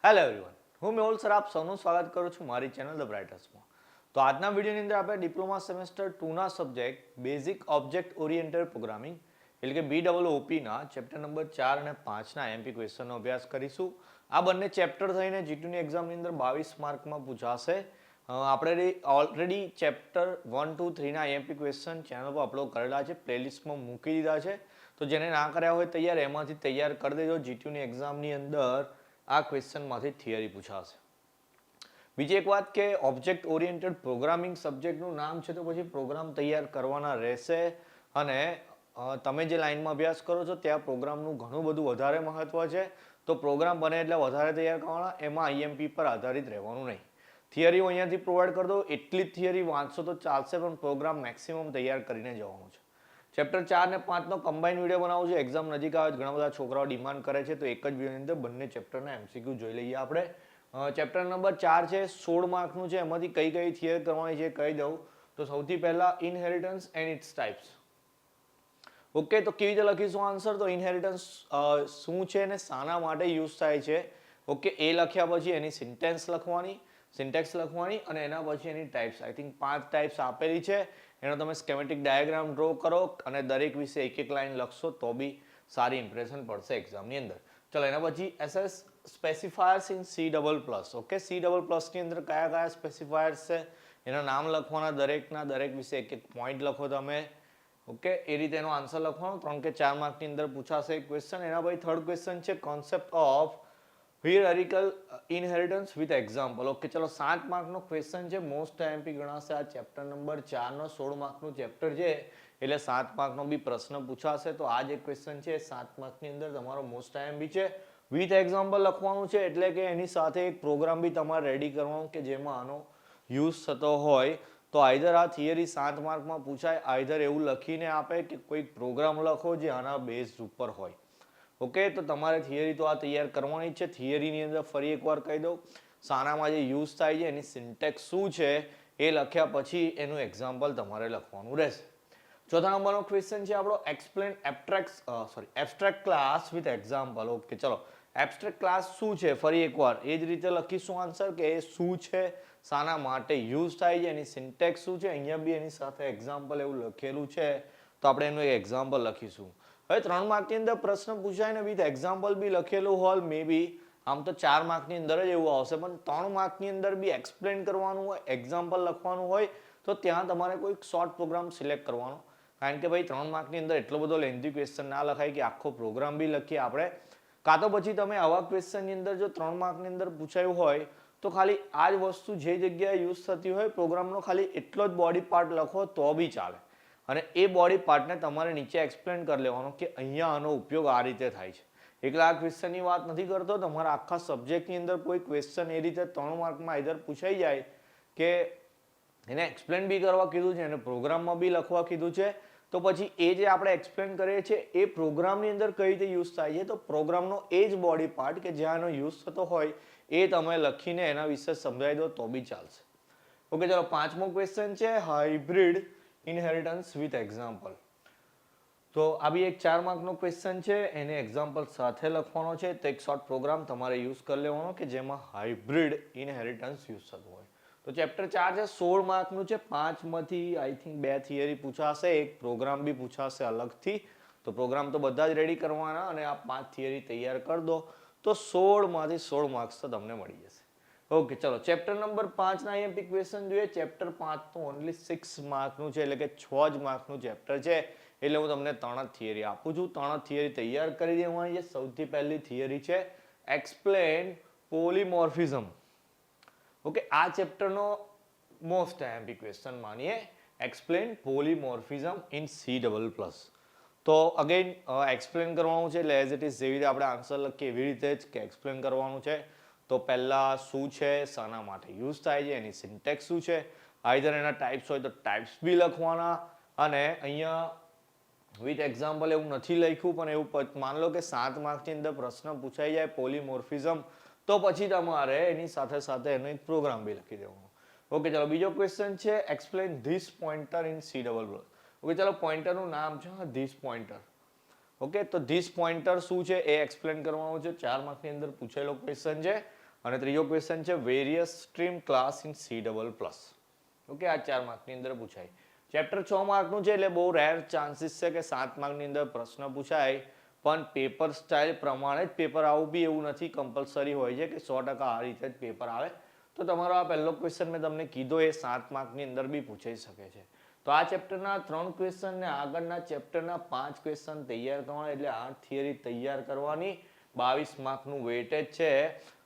Hello everyone, હું Mehul sir આપ સૌનું સ્વાગત કરું છું મારી ચેનલ ધ બ્રાઇટર્સમાં. તો આજના વિડીયોની અંદર આપણે ડિપ્લોમા સેમેસ્ટર 2ના subject basic object oriented programming એટલે કે BOOPના ચેપ્ટર નંબર 4 અને 5ના એમપી ક્વેશ્ચનનો અભ્યાસ કરીશું. આ બંને ચેપ્ટર થઈને G2ની એક્ઝામની અંદર 22 માર્કમાં પૂછાશે. આપણે ઓલરેડી ચેપ્ટર 1, 2, 3ના એમપી ક્વેશ્ચન ચેનલ પર અપલોડ કરેલા છે, પ્લેલિસ્ટમાં મૂકી દીધા છે. તો જેને ના કર્યા હોય તૈયાર એમાંથી તૈયાર કરી દેજો. G2ની એક્ઝામની અંદર આ ક્વેશ્ચનમાંથી થિયરી પૂછાશે. બીજી એક વાત કે ઓબ્જેક્ટ ઓરિએન્ટેડ પ્રોગ્રામિંગ સબ્જેક્ટનું નામ છે તો પછી પ્રોગ્રામ તૈયાર કરવાના રહેશે અને તમે જે લાઇનમાં અભ્યાસ કરો છો ત્યાં પ્રોગ્રામનું ઘણું બધું વધારે મહત્વ છે. તો પ્રોગ્રામ બને એટલે વધારે તૈયાર કરવાના, એમાં આઈએમપી પર આધારિત રહેવાનું નહીં. થિયરી હું અહીંયાથી પ્રોવાઈડ કરી દઉં, એટલી જ થિયરી વાંચશો તો ચાલશે, પણ પ્રોગ્રામ મેક્સિમમ તૈયાર કરીને જવાનું છે. ચેપ્ટર 4 અને 5નો કમ્બાઇન વિડીયો બનાવું છું. એક્ઝામ નજીક આવે ઘણા બધા છોકરાઓ ડિમાન્ડ કરે છે, તો એક જ વિડીયોની અંદર બંને ચેપ્ટરના એમસીક્યુ જોઈ લઈએ આપણે. ચેપ્ટર નંબર 4 છે, 16 માર્કનું છે. એમાંથી કઈ કઈ થિયરી કરવાની છે કહી દઉં. તો સૌથી પહેલા inheritance and its types. Okay, તો કેવી રીતે લખીશું આન્સર? તો ઇનહેરિટન્સ શું છે અને શાના માટે યુઝ થાય છે. ઓકે, એ લખ્યા પછી એની સિન્ટેક્સ લખવાની અને એના પછી એની ટાઈપ્સ. આઈ થિંક 5 ટાઈપ્સ આપેલી છે. એનો તમે સ્કેમેટિક ડાયાગ્રામ ડ્રો કરો અને દરેક વિશે એક એક લાઈન લખશો તો બી સારી ઇમ્પ્રેશન પડશે એક્ઝામની અંદર. ચલો, એના પછી SS specifiers in C++. Okay, C++ની અંદર કયા કયા સ્પેસિફાયર્સ છે એના નામ લખવાના, દરેક વિશે એક એક પોઈન્ટ લખો તમે. ઓકે, એ રીતે એનો આન્સર લખવાનો. 3 કે 4 માર્કની અંદર પૂછાશે એક ક્વેશ્ચન. એના પછી થર્ડ ક્વેશ્ચન છે concept of hierarchical inheritance with example. Okay, ચલો 7 માર્કનો ક્વેશ્ચન છે, મોસ્ટ આઈએમપી ગણાશે. આ ચેપ્ટર નંબર 4નો 16 માર્કનું ચેપ્ટર છે એટલે 7 માર્કનો બી પ્રશ્ન પૂછાશે. તો આ જે ક્વેશ્ચન છે 7 માર્કની અંદર તમારો મોસ્ટ આઈએમપી છે. વિથ એક્ઝામ્પલ લખવાનું છે એટલે કે એની સાથે એક પ્રોગ્રામ બી તમારે રેડી કરવાનો કે જેમાં આનો યુઝ થતો હોય. તો આઈધર આ થિયરી 7 માર્કમાં પૂછાય, આઈધર એવું લખીને આપે કે કોઈક પ્રોગ્રામ લખો જે આના બેઝ ઉપર હોય. ઓકે, તો તમારે થિયરી તો આ તૈયાર કરવાની છે. થિયરીની અંદર ફરી એકવાર કહી દઉં, શાનામાં જે યુઝ થાય છે એની સિન્ટેક્સ શું છે એ લખ્યા પછી એનું એક્ઝામ્પલ તમારે લખવાનું રહેશે. ચોથા નંબરનો ક્વેશ્ચન છે આપણો explain abstract class with example. Okay, ચલો એબ્સ્ટ્રેક્ટ ક્લાસ શું છે ફરી એકવાર એ જ રીતે લખીશું આન્સર કે એ શું છે, શાના માટે યુઝ થાય છે, એની સિન્ટેક્સ શું છે. અહીંયા બી એની સાથે એક્ઝામ્પલ એવું લખેલું છે તો આપણે એનું એક એક્ઝામ્પલ લખીશું. હવે 3 માર્કની અંદર પ્રશ્ન પૂછાય ને વિથ એક્ઝામ્પલ બી લખેલું હોય, મે બી આમ તો 4 માર્કની અંદર જ એવું આવશે, પણ 3 માર્કની અંદર બી એક્સપ્લેન કરવાનું હોય, એક્ઝામ્પલ લખવાનું હોય તો ત્યાં તમારે કોઈ શોર્ટ પ્રોગ્રામ સિલેક્ટ કરવાનો. કારણ કે ભાઈ 3 માર્કની અંદર એટલો બધો લેન્ધી ક્વેશ્ચન ના લખાય કે આખો પ્રોગ્રામ બી લખીએ આપણે. કાં તો પછી તમે આવા ક્વેશ્ચનની અંદર જો 3 માર્કની અંદર પૂછાયું હોય તો ખાલી આ જ વસ્તુ જે જગ્યાએ યુઝ થતી હોય પ્રોગ્રામનો ખાલી એટલો જ બોડી પાર્ટ લખો તો બી ચાલે. અને એ બોડી પાર્ટને તમારે નીચે એક્સપ્લેન કરી લેવાનો કે અહીંયા આનો ઉપયોગ આ રીતે થાય છે. એટલે આ ક્વેશ્ચનની વાત નથી કરતો, તમારા આખા સબ્જેક્ટની અંદર કોઈ ક્વેશ્ચન એ રીતે 3 માર્કમાં આઈધર પૂછાઈ જાય કે એને એક્સપ્લેન બી કરવા કીધું છે અને પ્રોગ્રામમાં બી લખવા કીધું છે, તો પછી એ જે આપણે એક્સપ્લેન કરીએ છીએ એ પ્રોગ્રામની અંદર કઈ રીતે યુઝ થાય છે, તો પ્રોગ્રામનો એ જ બોડી પાર્ટ કે જ્યાં એનો યુઝ થતો હોય એ તમે લખીને એના વિશે સમજાવી દો તો બી ચાલશે. ઓકે, ચલો 5મો ક્વેશ્ચન છે હાઇબ્રિડ ઇનહેરિટન્સ વિથ એક્ઝામ્પલ. તો આ બી એક 4 માર્કનો ક્વેશ્ચન છે, એને એક્ઝામ્પલ સાથે લખવાનો છે. તો એક શોર્ટ પ્રોગ્રામ તમારે યુઝ કરી લેવાનો કે જેમાં હાઇબ્રિડ ઇનહેરિટન્સ યુઝ થતું હોય. તો ચેપ્ટર 4 છે, 16 માર્કનું છે. 5માંથી આઈ થિંક 2 થિયરી પૂછાશે, એક પ્રોગ્રામ બી પૂછાશે અલગથી. તો પ્રોગ્રામ તો બધા જ રેડી કરવાના અને આ 5 થિયરી તૈયાર કરી દો તો 16માંથી 16 માર્ક્સ તો તમને મળી જશે. ઓકે, ચલો ચેપ્ટર નંબર 5ના આઈએમપી ક્વેશ્ચન જોઈએ. ચેપ્ટર 5 તો ઓનલી 6 માર્કનું છે એટલે કે 6 જ માર્કનું ચેપ્ટર છે એટલે હું તમને 3 જ થિયરી આપું છું. 3 જ થિયરી તૈયાર કરી દેવાની છે. સૌથી પહેલી થિયરી છે એક્સપ્લેન પોલીમોર્ફિઝમ. ઓકે, આ ચેપ્ટરનો મોસ્ટ આઈએમપી ક્વેશ્ચન માનીએ એક્સપ્લેન પોલીમોર્ફિઝમ ઇન C++. તો અગેન એક્સપ્લેન કરવાનું છે એટલે એઝ ઇટ ઇઝ જેવી રીતે આપણે આન્સર લખીએ એવી રીતે જ કે એક્સપ્લેન કરવાનું છે. તો પહેલા શું છે, શાના માટે યુઝ થાય છે, એની સિન્ટેક્સ શું છે, આઈધર એના ટાઈપ્સ હોય તો ટાઈપ્સ બી લખવાના. અને અહીંયા વિથ એક્ઝામ્પલ એવું નથી લખ્યું, પણ એવું માન લો કે 7 માર્કની અંદર પ્રશ્ન પૂછાઈ જાય પોલીમોર્ફિઝમ તો પછી તમારે એની સાથે સાથે એનો એક પ્રોગ્રામ બી લખી દેવાનો. ઓકે, ચલો બીજો ક્વેશ્ચન છે explain this pointer in C++. Okay, ચલો પોઇન્ટરનું નામ છે ધીસ પોઇન્ટર. ઓકે, તો ધીસ પોઇન્ટર શું છે એ એક્સપ્લેન કરવાનું છે. 4 માર્કની અંદર પૂછેલો ક્વેશ્ચન છે. અને ત્રીજો ક્વેશ્ચન છે various stream class in C++. Okay, આ 4 માર્કની અંદર પૂછાય. ચેપ્ટર 6 માર્કનું છે એટલે બહુ રેર ચાન્સીસ છે કે 7 માર્કની અંદર પ્રશ્ન પૂછાય, પણ પેપર સ્ટાઇલ પ્રમાણે જ પેપર આવું બી એવું નથી કમ્પલસરી હોય છે કે 100% આ રીતે જ પેપર આવે. તો તમારો આ પહેલો ક્વેશ્ચન મેં તમને કીધો એ 7 માર્કની અંદર બી પૂછાઈ શકે છે. તો આ ચેપ્ટરના 3 ક્વેશ્ચન ને આગળના ચેપ્ટરના 5 ક્વેશ્ચન તૈયાર કરવાના, એટલે 8 થિયરી તૈયાર કરવાની. 22 માર્કનું વેટેજ છે.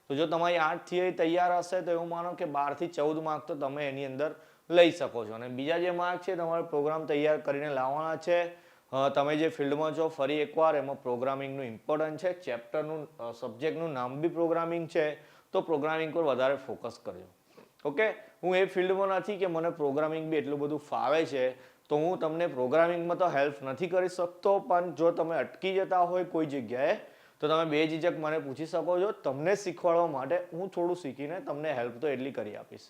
તો જો તમારી 8 થિયરી તૈયાર હશે તો એવું માનો કે 12 થી 14 માર્ક તો તમે એની અંદર લઈ શકો છો. અને બીજા જે માર્ક છે તમારે પ્રોગ્રામ તૈયાર કરીને લાવવાના છે. તમે જે ફિલ્ડમાં છો ફરી એકવાર એમાં પ્રોગ્રામિંગનું ઇમ્પોર્ટન્ટ છે. ચેપ્ટરનું સબ્જેક્ટનું નામ બી પ્રોગ્રામિંગ છે, તો પ્રોગ્રામિંગ પર વધારે ફોકસ કરજો. ઓકે, હું એ ફિલ્ડમાં નથી કે મને પ્રોગ્રામિંગ બી એટલું બધું ફાવે છે, તો હું તમને પ્રોગ્રામિંગમાં તો હેલ્પ નથી કરી શકતો, પણ જો તમે અટકી જતા હોય કોઈ જગ્યાએ તો તમે બેઝિઝક મને પૂછી શકો છો. તમને શીખવાડવા માટે હું થોડું શીખીને તમને હેલ્પ તો એટલી કરી આપીશ.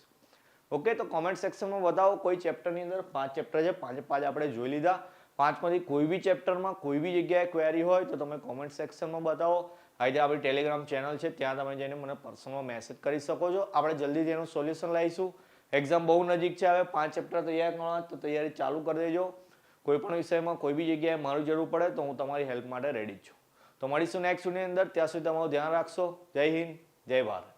ઓકે, તો કોમેન્ટ સેક્શનમાં બતાવો કોઈ ચેપ્ટરની અંદર 5 ચેપ્ટર છે, 5 આપણે જોઈ લીધા. 5માંથી કોઈ બી ચેપ્ટરમાં કોઈ બી જગ્યાએ ક્વેરી હોય તો તમે કોમેન્ટ સેક્શનમાં બતાવો. આજે આપણી ટેલિગ્રામ ચેનલ છે ત્યાં તમે જઈને મને પર્સનલ મેસેજ કરી શકો છો. આપણે જલ્દીથી એનું સોલ્યુશન લાવીશું. એક્ઝામ બહુ નજીક છે, હવે 5 ચેપ્ટર તૈયાર કરવાના, તો તૈયારી ચાલુ કરી દેજો. કોઈ પણ વિષયમાં કોઈ બી જગ્યાએ મારું જરૂર પડે તો હું તમારી હેલ્પ માટે રેડી જ છું. તો મળીશું નેક્સ્ટ વિડીયોની અંદર. ત્યાં સુધી તમારું ધ્યાન રાખશો. જય હિન્દ, જય ભારત.